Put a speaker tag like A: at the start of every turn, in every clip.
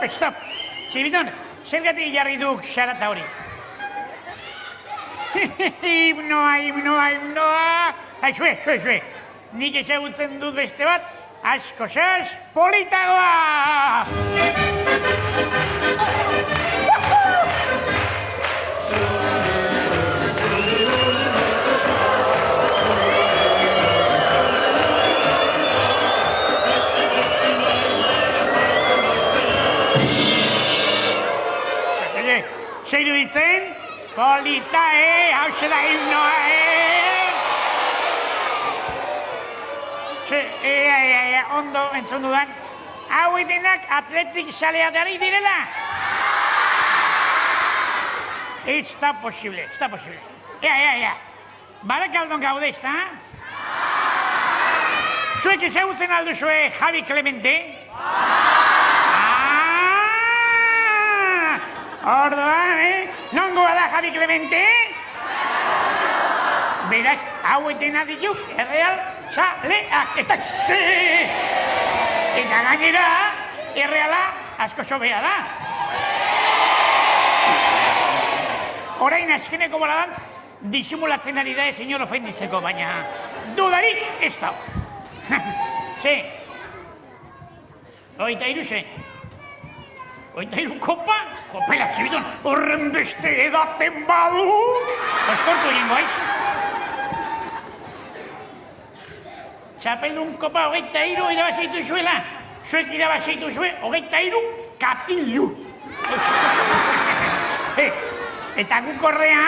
A: Stop! Txiribiton, zergatik jarri duk xarata hori? Himnoa! Zue! Nik ezagutzen dut beste bat, asko xas politagoa! Zeiru ditzen, polita, hau zela himnoa, Ondo entzun dudan, hau etenak atletik saleatari direla. Ez da posible. Barakaldon gaude, ez da? Zuek ezagutzen alduzue Javi Clemente? Orduan, nongoa da Javi Clemente? Beraz, hau etena dituk, erreal saleak. Eta gainera, erreala asko sobea da. Orain azkeneko boladan, disimulatzen ari da senyor ofenditzeko, baina dudarik ez da. Oita iru kopa? Kopela txibidon, horren beste edaten baduk! Oskortu egin goiz. Txapeldun kopa 23 irabazitu zuela. Zuek irabazitu zue 23 katilu. Eta guk ordea,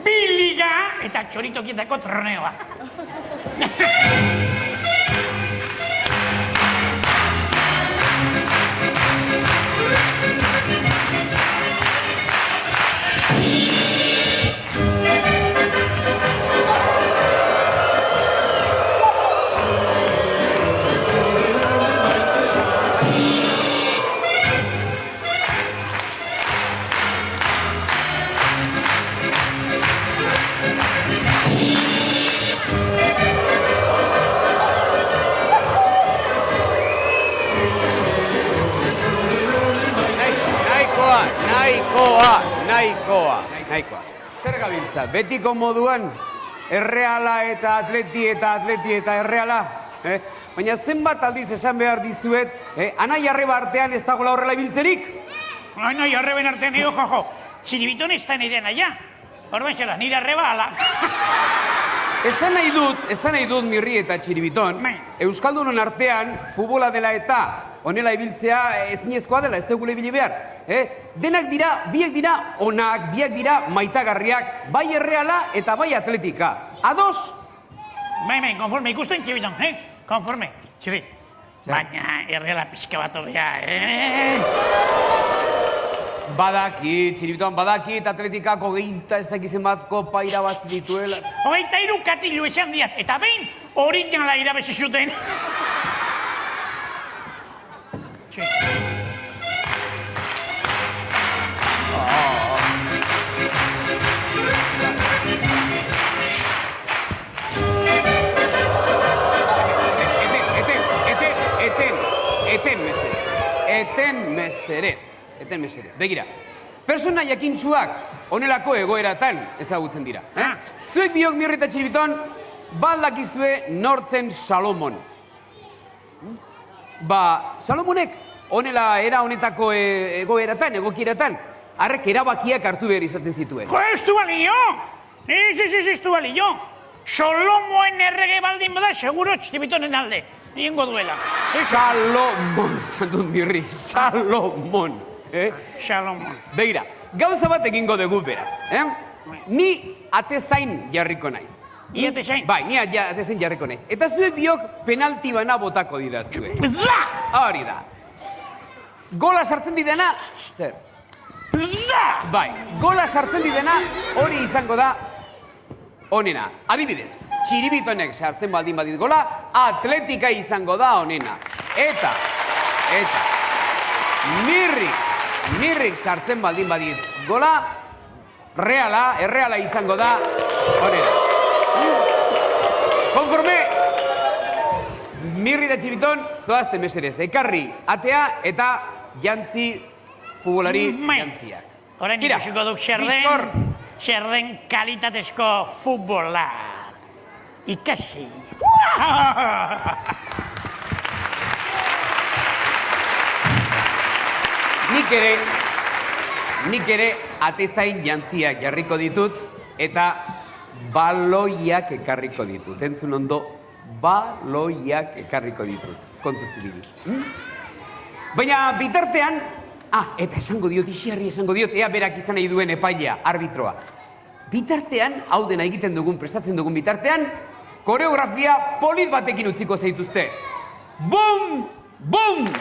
A: 2 liga eta txoritokietako torneoa.
B: Nahikoa. Zer gabiltza, betiko moduan, erreala eta atleti eta erreala. Baina zenbat aldiz esan behar dizuet, anai arreba artean ez dagoela horrela ibiltzerik?
A: Anai arreben artean, jojo, txiribiton ez da nire naia. Orduan xela, nire arreba ala.
B: Esan nahi dut mirri eta txiribiton, Euskaldunon artean, futbola dela eta honela ibiltzea ezinezkoa dela, ez dugule ibili behar. Denak dira, biek dira onak, biek dira maitagarriak, bai erreala eta bai atletika. Ados?
A: Konforme, ikusten txibiton, konforme, txiri. Baina erreala pixka bat obea,
B: Badaki, txiribiton, badaki, atletikako gehinta ez dakizen bat kopa irabaz dituela.
A: 23 katilu esan diat, eta behin originala irabezi zuten.
B: eten meserez. Begira, persona jakintsuak honelako egoeratan ezagutzen dira. Zuek biok Mirri eta Txiribiton, baldakizue nortzen Salomon. Salomonek honela era honetako egokieratan, harrek erabakiak hartu behar izaten zituen.
A: Jo, ez du balio! Ez du balio! Solomoen errege baldin bada, seguro Txiribitonen alde. Egingo duela.
B: Salomon, esan dut Mirri, Salomon.
A: Salomon.
B: Begira, gauza bat egingo dugu beraz. Ni atezain jarriko naiz.
A: Ni atezain?
B: Bai, ni atezain jarriko naiz. Eta zuek biok penalti bana botako dira zuen.
A: Za!
B: Hori da. Gola sartzen didena, zer?
A: Za!
B: Bai, gola sartzen didena hori izango da onena. Adibidez, Txiribitonek sartzen baldin badit gola, Atletika izango da onena. Eta, Mirrik sartzen baldin badit gola, erreala izango da onena. Konforme, Mirri da Txibiton, zoazte meserez, ekarri atea eta jantzi futbolari jantziak.
A: Horen ikusiko duk xerden kalitatezko futbola. Ikasi.
B: Nik ere atezain jantziak jarriko ditut eta baloiak ekarriko ditut. Entzun ondo, baloiak ekarriko ditut. Kontu zibili. Baina bitartean, eta esango diot, isiarri esango diot, ea berak izan nahi duen epailea, arbitroa. Bitartean, hau dena egiten dugun, prestatzen dugun bitartean, koreografia polit batekin utziko zaituzte. Bum! Bum!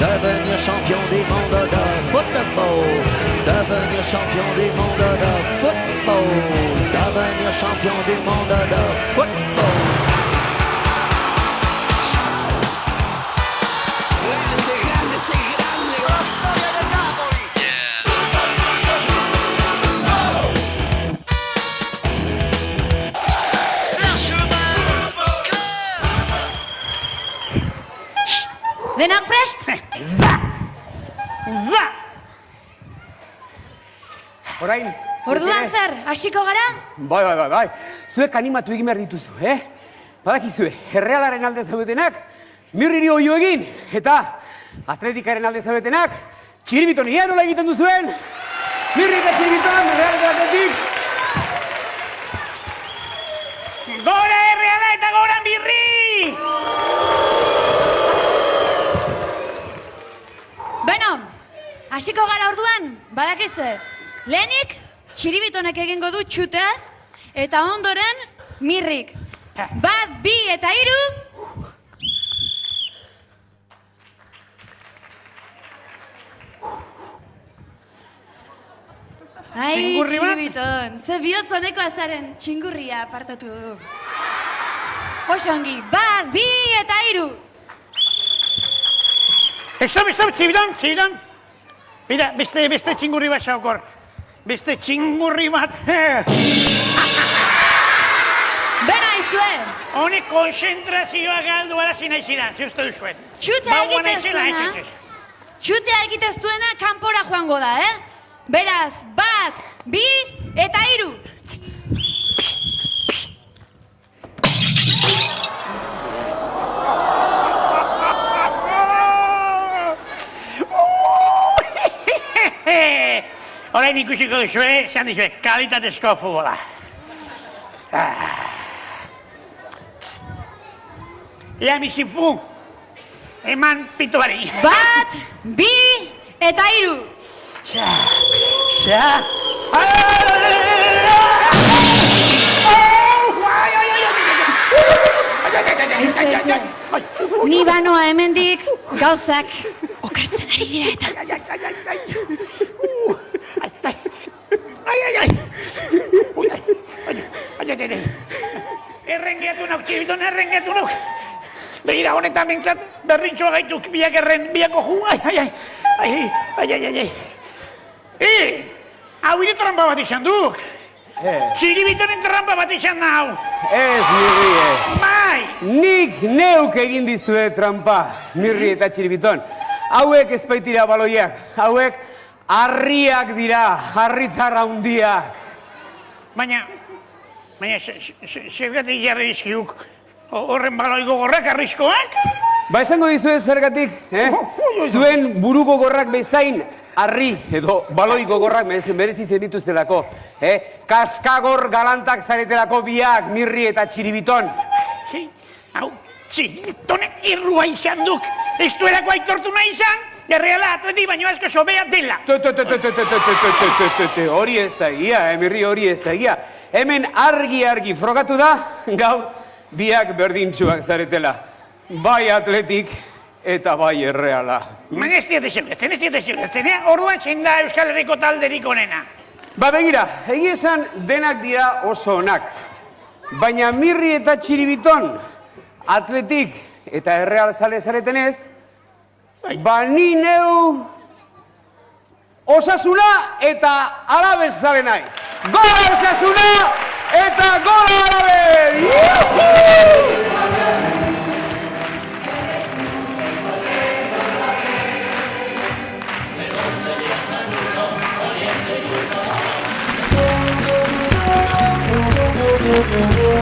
C: devenir champion du monde de football, devenir champion du monde de football, devenir champion du monde de football.
D: Denak prest?
A: Za! Za!
B: Orain...
D: Orduan zer, hasiko gara?
B: Bai. Zuek animatu egin behar dituzu, Badakizue, Errealaren alde zaudetenak, Mirriri oio egin, eta Atletikaren alde zaudetenak, Txiribiton ia nola egiten duzuen? Mirri eta Txiribiton, Erreal eta Atletik!
A: Gora Erreala eta gora Mirri!
D: Beno, hasiko gara orduan, badakizue. Lehenik, Txiribitonek egingo du txutea, eta ondoren, Mirrik. 1, 2 eta 3... Ai,
A: Txingurri bat?
D: Txiribiton, ze bihotz honeko azaren txingurria apartatu du. Osongi, 1, 2 eta 3...
A: Stop, Txiribiton. Mira, beste txingurri bat xaukor. Beste txingurri bat.
D: Bena izue!
A: Honek konzentrazioa galdu arazi nahizidan, ze uste duzuen.
D: Txutea egitez duena kanpora joango da, Beraz, 1, 2 eta 3...
A: Orain ikusiko duzue, esan dizue, kalitatezko futbola. Ea misifu, eman pito bari.
D: 1, 2 eta 3... Aizu, ni banoa hemendik gauzak okertzen ari dira eta...
A: Errengeatu nauk, Txiribiton, errengeatu nauk. Begira, honetan bintzat, berrintxoa gaituk, biak biako ju, ai. Hau ire trampa bat izan duk. Txiribitonen trampa bat izan nau.
B: Ez, Mirri, ez.
A: Bai!
B: Nik neuk egin dizue trampa, Mirri eta Txiribiton. Hauek ez baitira baloiak, hauek harriak dira, harritzarra hundiak.
A: Baina, zergatik jarri dizkiuk horren baloi gogorrak arriskoak?
B: Ba esango dizue zergatik, Zuen buru gogorrak bezain harri edo baloi gogorrak merezi zenituztelako. Kaskagor galantak zaretelako biak, Mirri eta Txiribiton.
A: Hau, Txiribitonek irrua izan duk. Ez duelako aitortu nahi izan, Erreala Atleti baino asko sobea dela.
B: Hori ez da egia, Mirri, hori ez da egia. Hemen argi frogatu da, gaur biak berdintsuak zaretela. Bai Atletik eta bai Erreala.
A: Baina ez diate ziurgatzen, orduan zein da Euskal Herriko talderik onena.
B: Ba begira, egia esan denak dira oso onak. Baina Mirri eta Txiribiton, Atletik eta Erreal zale zaretenez, ba ni neu Osasuna eta Alabez zare naiz. Gola Osasuna eta gola Alabez!